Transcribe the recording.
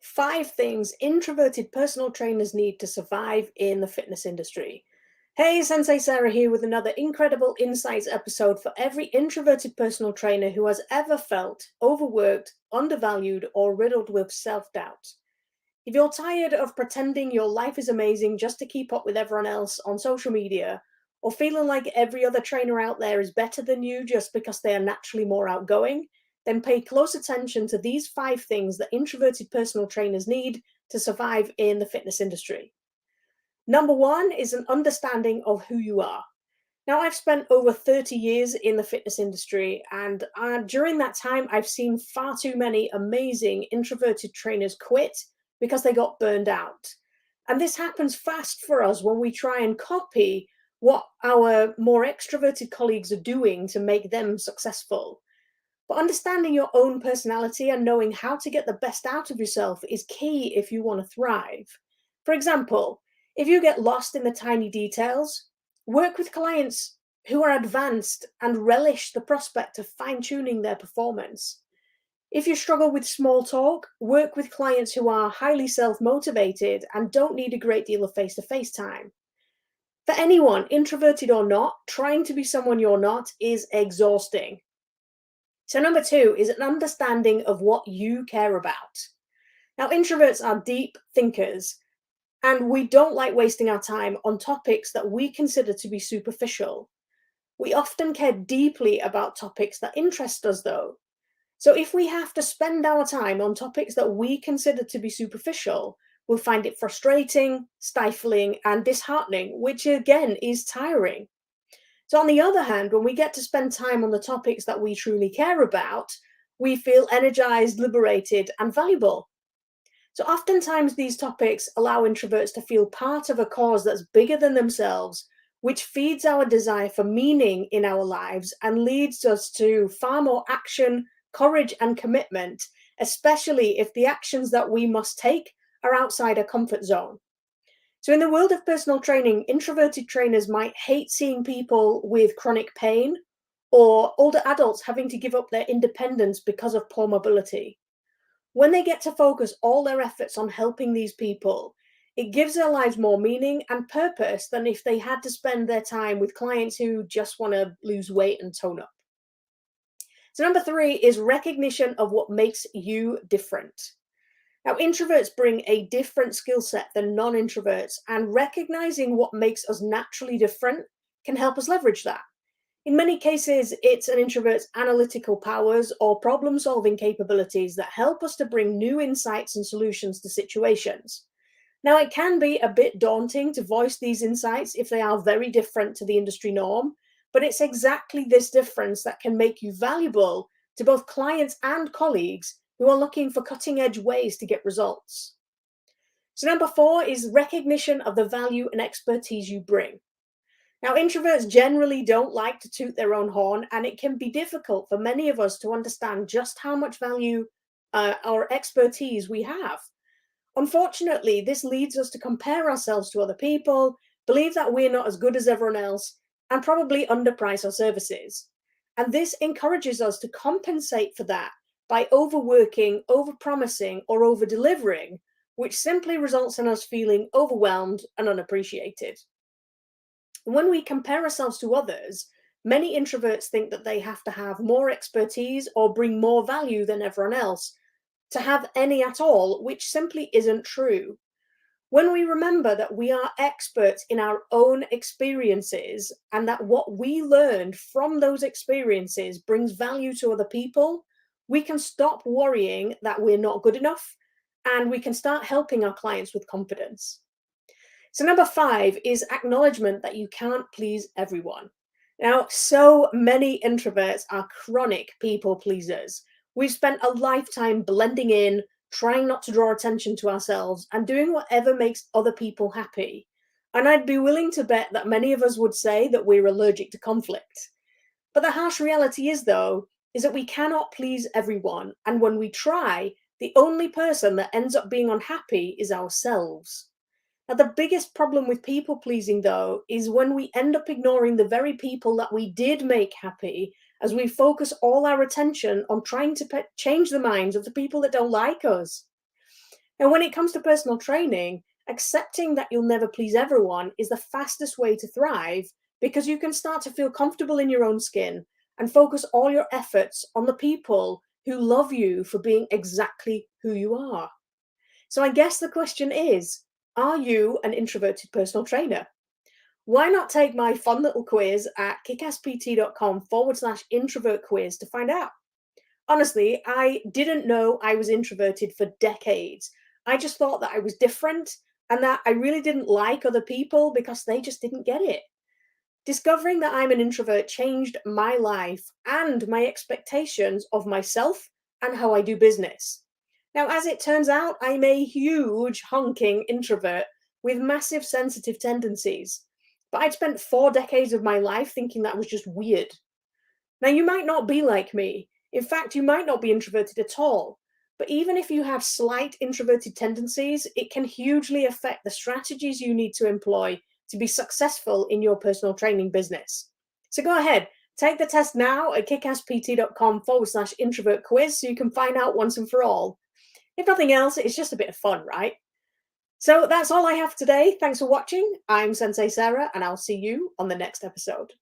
5 things introverted personal trainers need to survive in the fitness industry. Hey, Sensei Sarah here with another incredible insights episode for every introverted personal trainer who has ever felt overworked, undervalued, or riddled with self doubt. If you're tired of pretending your life is amazing just to keep up with everyone else on social media, or feeling like every other trainer out there is better than you just because they are naturally more outgoing, then pay close attention to these 5 things that introverted personal trainers need to survive in the fitness industry. Number 1 is an understanding of who you are. Now, I've spent over 30 years in the fitness industry, and during that time, I've seen far too many amazing introverted trainers quit because they got burned out. And this happens fast for us when we try and copy what our more extroverted colleagues are doing to make them successful. But understanding your own personality and knowing how to get the best out of yourself is key if you want to thrive. For example, if you get lost in the tiny details, work with clients who are advanced and relish the prospect of fine tuning their performance. If you struggle with small talk, work with clients who are highly self motivated and don't need a great deal of face to face time. For anyone, introverted or not, trying to be someone you're not is exhausting. So, number 2 is an understanding of what you care about. Now, introverts are deep thinkers, and we don't like wasting our time on topics that we consider to be superficial. We often care deeply about topics that interest us, though. So if we have to spend our time on topics that we consider to be superficial, we'll find it frustrating, stifling, and disheartening, which again is tiring. So, on the other hand, when we get to spend time on the topics that we truly care about, we feel energized, liberated, and valuable. So oftentimes these topics allow introverts to feel part of a cause that's bigger than themselves, which feeds our desire for meaning in our lives and leads us to far more action, courage, and commitment, especially if the actions that we must take are outside a comfort zone. So in the world of personal training, introverted trainers might hate seeing people with chronic pain or older adults having to give up their independence because of poor mobility. When they get to focus all their efforts on helping these people, it gives their lives more meaning and purpose than if they had to spend their time with clients who just want to lose weight and tone up. So, number 3 is recognition of what makes you different. Now, introverts bring a different skill set than non introverts, and recognizing what makes us naturally different can help us leverage that. In many cases, it's an introvert's analytical powers or problem solving capabilities that help us to bring new insights and solutions to situations. Now, it can be a bit daunting to voice these insights if they are very different to the industry norm, but it's exactly this difference that can make you valuable to both clients and colleagues who are looking for cutting edge ways to get results. So, number 4 is recognition of the value and expertise you bring. Now, introverts generally don't like to toot their own horn, and it can be difficult for many of us to understand just how much value or expertise we have. Unfortunately, this leads us to compare ourselves to other people, believe that we're not as good as everyone else, and probably underprice our services. And this encourages us to compensate for that by overworking, overpromising, or over-delivering, which simply results in us feeling overwhelmed and unappreciated. When we compare ourselves to others, many introverts think that they have to have more expertise or bring more value than everyone else to have any at all, which simply isn't true. When we remember that we are experts in our own experiences and that what we learned from those experiences brings value to other people, we can stop worrying that we're not good enough and we can start helping our clients with confidence. So, number 5 is acknowledgement that you can't please everyone. Now, so many introverts are chronic people pleasers. We've spent a lifetime blending in, trying not to draw attention to ourselves, and doing whatever makes other people happy. And I'd be willing to bet that many of us would say that we're allergic to conflict. But the harsh reality is, though, is that we cannot please everyone. And when we try, the only person that ends up being unhappy is ourselves. Now, the biggest problem with people pleasing, though, is when we end up ignoring the very people that we did make happy as we focus all our attention on trying to change the minds of the people that don't like us. And when it comes to personal training, accepting that you'll never please everyone is the fastest way to thrive because you can start to feel comfortable in your own skin and focus all your efforts on the people who love you for being exactly who you are. So I guess the question is, are you an introverted personal trainer? Why not take my fun little quiz at kickasspt.com/introvert quiz to find out? Honestly, I didn't know I was introverted for decades. I just thought that I was different and that I really didn't like other people because they just didn't get it. Discovering that I'm an introvert changed my life and my expectations of myself and how I do business. Now, as it turns out, I'm a huge honking introvert with massive sensitive tendencies. But I'd spent 4 decades of my life thinking that was just weird. Now, you might not be like me. In fact, you might not be introverted at all. But even if you have slight introverted tendencies, it can hugely affect the strategies you need to employ to be successful in your personal training business. So go ahead, take the test now at kickasspt.com/introvert quiz so you can find out once and for all. If nothing else, it's just a bit of fun, right? So that's all I have today. Thanks for watching. I'm Sensei Sarah, and I'll see you on the next episode.